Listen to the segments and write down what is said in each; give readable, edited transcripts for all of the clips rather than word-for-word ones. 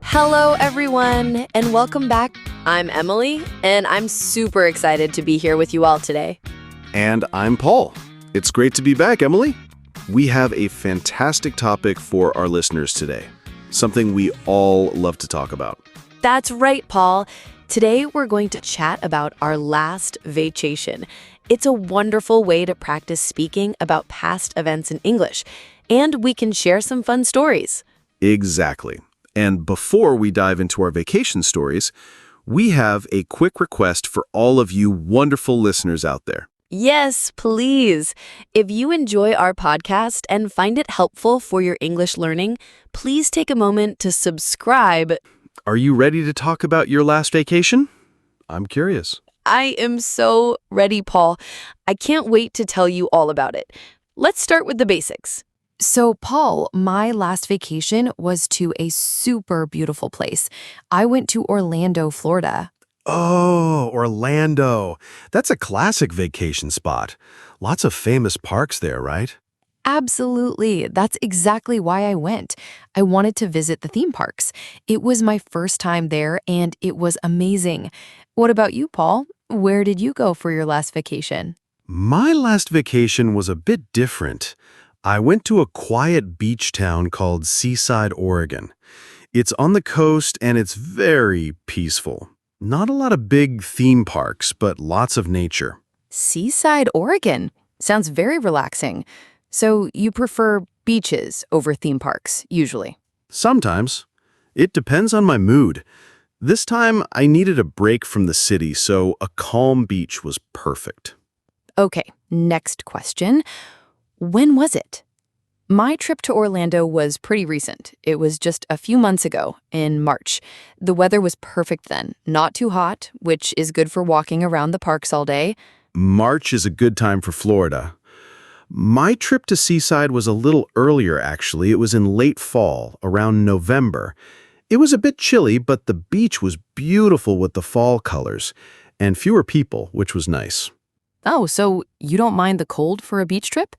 Hello, everyone, and welcome back. I'm Emily, and I'm super excited to be here with you all today. And I'm Paul. It's great to be back, Emily. We have a fantastic topic for our listeners today, something we all love to talk about. That's right, Paul. Today, we're going to chat about our last vacation. It's a wonderful way to practice speaking about past events in English, and we can share some fun stories. Exactly. And before we dive into our vacation stories, we have a quick request for all of you wonderful listeners out there. Yes, please. If you enjoy our podcast and find it helpful for your English learning, please take a moment to subscribe. Are you ready to talk about your last vacation? I'm curious. I am so ready, Paul. I can't wait to tell you all about it. Let's start with the basics. So, Paul, my last vacation was to a super beautiful place. I went to Orlando, Florida. Oh, Orlando. That's a classic vacation spot. Lots of famous parks there, right? Absolutely. That's exactly why I went. I wanted to visit the theme parks. It was my first time there, and it was amazing. What about you, Paul? Where did you go for your last vacation? My last vacation was a bit different. I went to a quiet beach town called Seaside, Oregon. It's on the coast and it's very peaceful. Not a lot of big theme parks, but lots of nature. Seaside, Oregon. Sounds very relaxing. So you prefer beaches over theme parks, usually? Sometimes. It depends on my mood. This time, I needed a break from the city, so a calm beach was perfect. Okay, next question. When was it? My trip to Orlando was pretty recent. It was just a few months ago, in March. The weather was perfect then, not too hot, which is good for walking around the parks all day. March is a good time for Florida. My trip to Seaside was a little earlier, actually. It was in late fall, around November. It was a bit chilly, but the beach was beautiful with the fall colors, and fewer people, which was nice. Oh, so you don't mind the cold for a beach trip?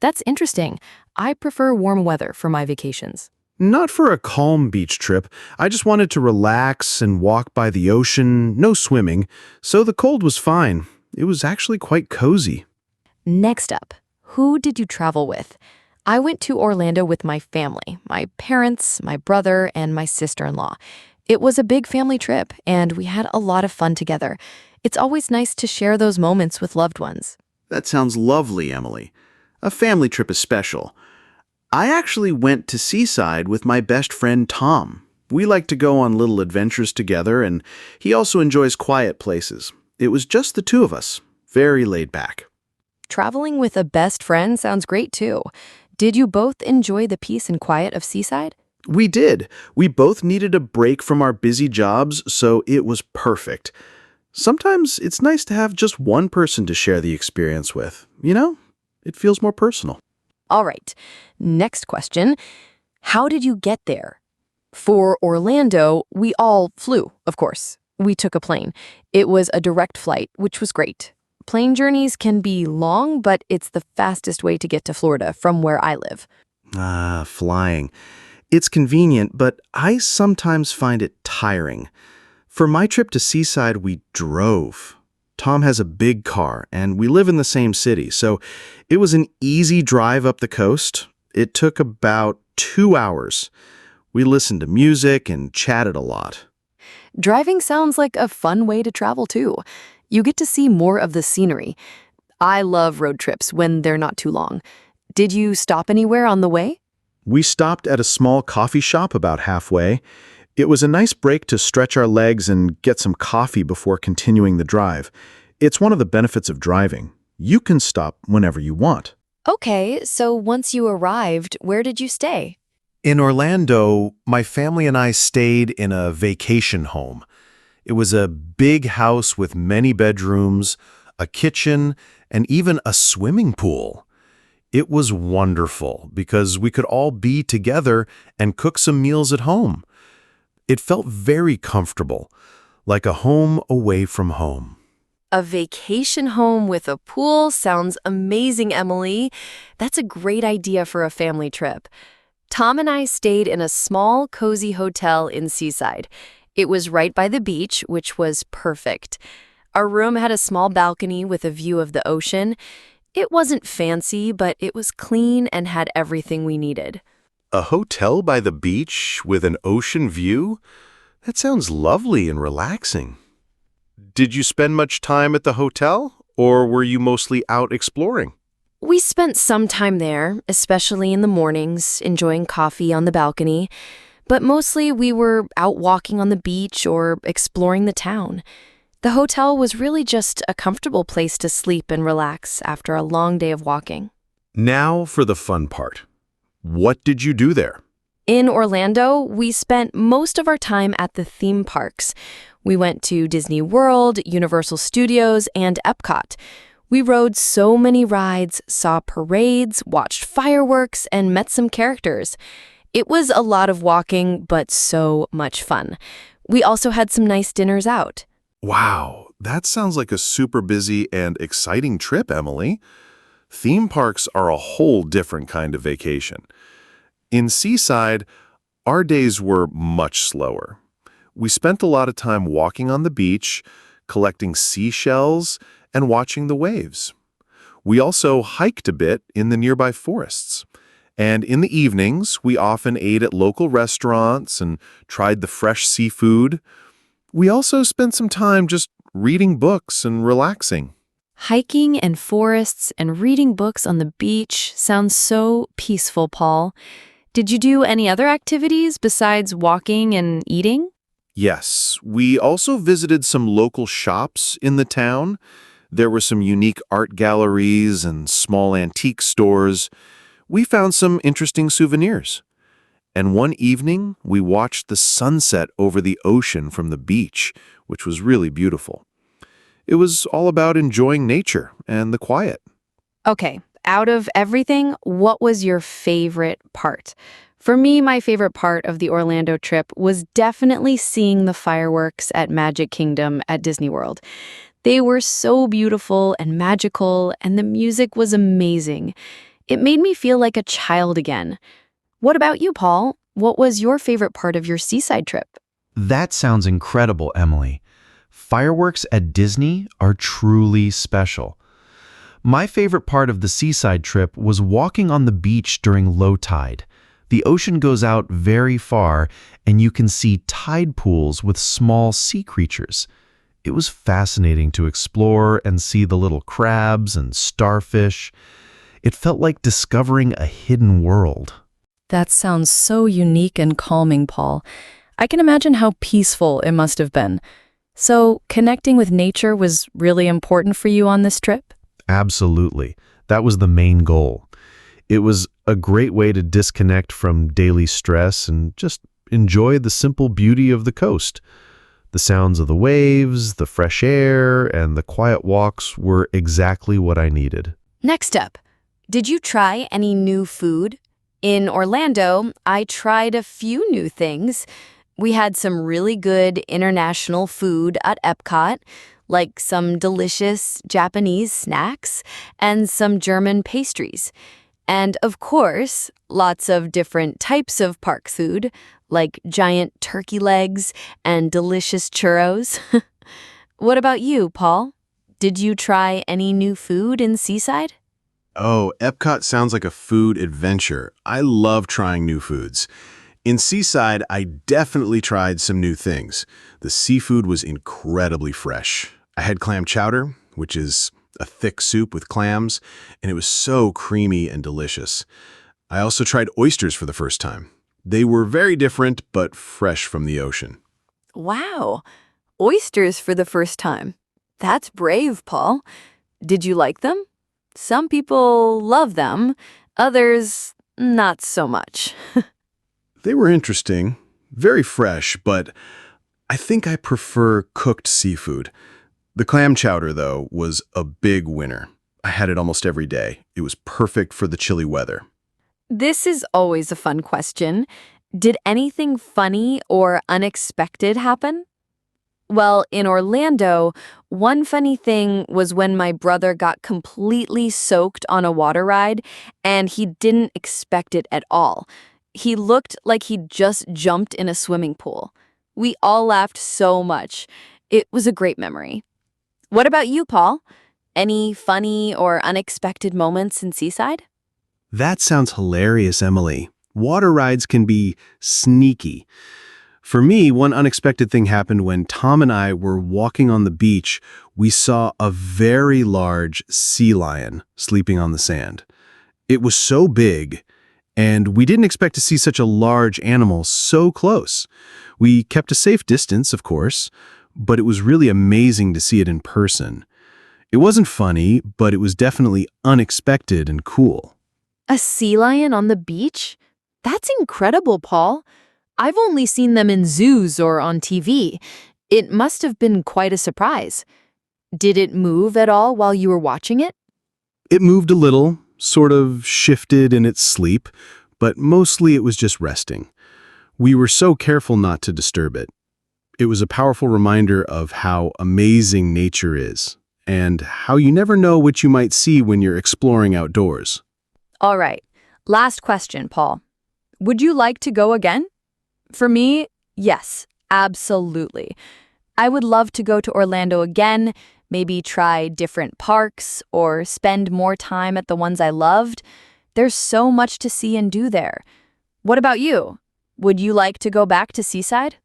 That's interesting. I prefer warm weather for my vacations. Not for a calm beach trip. I just wanted to relax and walk by the ocean, no swimming, so the cold was fine. It was actually quite cozy. Next up, who did you travel with? I went to Orlando with my family, my parents, my brother, and my sister-in-law. It was a big family trip, and we had a lot of fun together. It's always nice to share those moments with loved ones. That sounds lovely, Emily. A family trip is special. I actually went to Seaside with my best friend Tom. We like to go on little adventures together, and he also enjoys quiet places. It was just the two of us, very laid back. Traveling with a best friend sounds great too. Did you both enjoy the peace and quiet of Seaside? We did. We both needed a break from our busy jobs, so it was perfect. Sometimes it's nice to have just one person to share the experience with. It feels more personal. All right, next question. How did you get there? For Orlando, we all flew, of course. We took a plane. It was a direct flight, which was great. Plane journeys can be long, but it's the fastest way to get to Florida from where I live. Flying. It's convenient, but I sometimes find it tiring. For my trip to Seaside, we drove. Tom has a big car, and we live in the same city, so it was an easy drive up the coast. It took about 2 hours. We listened to music and chatted a lot. Driving sounds like a fun way to travel too. You get to see more of the scenery. I love road trips when they're not too long. Did you stop anywhere on the way? We stopped at a small coffee shop about halfway. It was a nice break to stretch our legs and get some coffee before continuing the drive. It's one of the benefits of driving. You can stop whenever you want. Okay, so once you arrived, where did you stay? In Orlando, my family and I stayed in a vacation home. It was a big house with many bedrooms, a kitchen, and even a swimming pool. It was wonderful because we could all be together and cook some meals at home. It felt very comfortable, like a home away from home. A vacation home with a pool sounds amazing, Emily. That's a great idea for a family trip. Tom and I stayed in a small, cozy hotel in Seaside. It was right by the beach, which was perfect. Our room had a small balcony with a view of the ocean. It wasn't fancy, but it was clean and had everything we needed. A hotel by the beach with an ocean view? That sounds lovely and relaxing. Did you spend much time at the hotel, or were you mostly out exploring? We spent some time there, especially in the mornings, enjoying coffee on the balcony. But mostly we were out walking on the beach or exploring the town. The hotel was really just a comfortable place to sleep and relax after a long day of walking. Now for the fun part. What did you do there? In Orlando, we spent most of our time at the theme parks. We went to Disney World, Universal Studios, and Epcot. We rode so many rides, saw parades, watched fireworks, and met some characters. It was a lot of walking, but so much fun. We also had some nice dinners out. Wow, that sounds like a super busy and exciting trip, Emily. Theme parks are a whole different kind of vacation. In Seaside, our days were much slower. We spent a lot of time walking on the beach, collecting seashells, and watching the waves. We also hiked a bit in the nearby forests. And in the evenings, we often ate at local restaurants and tried the fresh seafood. We also spent some time just reading books and relaxing. Hiking and forests and reading books on the beach sounds so peaceful, Paul. Did you do any other activities besides walking and eating? Yes, we also visited some local shops in the town. There were some unique art galleries and small antique stores. We found some interesting souvenirs. And one evening, we watched the sunset over the ocean from the beach, which was really beautiful. It was all about enjoying nature and the quiet. Okay, out of everything, what was your favorite part? For me, my favorite part of the Orlando trip was definitely seeing the fireworks at Magic Kingdom at Disney World. They were so beautiful and magical, and the music was amazing. It made me feel like a child again. What about you, Paul? What was your favorite part of your Seaside trip? That sounds incredible, Emily. Fireworks at Disney are truly special. My favorite part of the Seaside trip was walking on the beach during low tide. The ocean goes out very far, and you can see tide pools with small sea creatures. It was fascinating to explore and see the little crabs and starfish. It felt like discovering a hidden world. That sounds so unique and calming, Paul. I can imagine how peaceful it must have been. So, connecting with nature was really important for you on this trip? Absolutely. That was the main goal. It was a great way to disconnect from daily stress and just enjoy the simple beauty of the coast. The sounds of the waves, the fresh air, and the quiet walks were exactly what I needed. Next up, did you try any new food? In Orlando, I tried a few new things. We had some really good international food at Epcot, like some delicious Japanese snacks and some German pastries. And of course, lots of different types of park food, like giant turkey legs and delicious churros. What about you, Paul? Did you try any new food in Seaside? Oh, Epcot sounds like a food adventure. I love trying new foods. In Seaside, I definitely tried some new things. The seafood was incredibly fresh. I had clam chowder, which is a thick soup with clams, and it was so creamy and delicious. I also tried oysters for the first time. They were very different, but fresh from the ocean. Wow, oysters for the first time. That's brave, Paul. Did you like them? Some people love them, others not so much. They were interesting, very fresh, but I think I prefer cooked seafood. The clam chowder, though, was a big winner. I had it almost every day. It was perfect for the chilly weather. This is always a fun question. Did anything funny or unexpected happen? Well, in Orlando, one funny thing was when my brother got completely soaked on a water ride, and he didn't expect it at all. He looked like he'd just jumped in a swimming pool. We all laughed so much. It was a great memory. What about you, Paul? Any funny or unexpected moments in Seaside? That sounds hilarious, Emily. Water rides can be sneaky. For me, one unexpected thing happened when Tom and I were walking on the beach. We saw a very large sea lion sleeping on the sand. It was so big, and we didn't expect to see such a large animal so close. We kept a safe distance, of course, but it was really amazing to see it in person. It wasn't funny, but it was definitely unexpected and cool. A sea lion on the beach? That's incredible, Paul. I've only seen them in zoos or on TV. It must have been quite a surprise. Did it move at all while you were watching it? It moved a little, sort of shifted in its sleep, but mostly it was just resting. We were so careful not to disturb it. It was a powerful reminder of how amazing nature is, and how you never know what you might see when you're exploring outdoors. All right. Last question, Paul. Would you like to go again? For me, yes, absolutely. I would love to go to Orlando again, maybe try different parks or spend more time at the ones I loved. There's so much to see and do there. What about you? Would you like to go back to Seaside?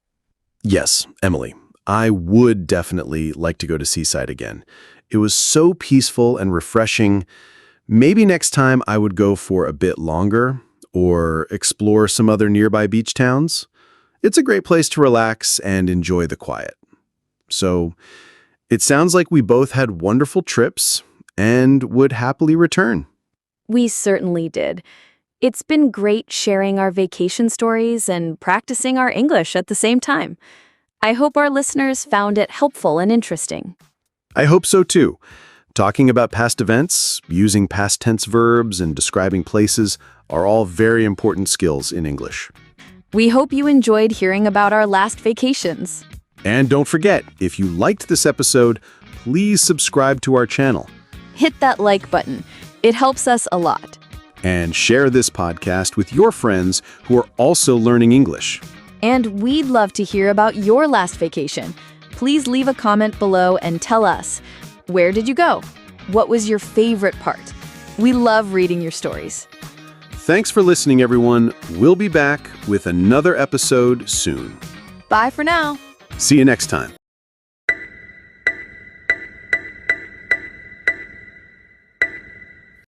Yes, Emily, I would definitely like to go to Seaside again. It was so peaceful and refreshing. Maybe next time I would go for a bit longer or explore some other nearby beach towns. It's a great place to relax and enjoy the quiet. So, it sounds like we both had wonderful trips and would happily return. We certainly did. It's been great sharing our vacation stories and practicing our English at the same time. I hope our listeners found it helpful and interesting. I hope so too. Talking about past events, using past tense verbs, and describing places are all very important skills in English. We hope you enjoyed hearing about our last vacations. And don't forget, if you liked this episode, please subscribe to our channel. Hit that like button. It helps us a lot. And share this podcast with your friends who are also learning English. And we'd love to hear about your last vacation. Please leave a comment below and tell us, where did you go? What was your favorite part? We love reading your stories. Thanks for listening, everyone. We'll be back with another episode soon. Bye for now. See you next time.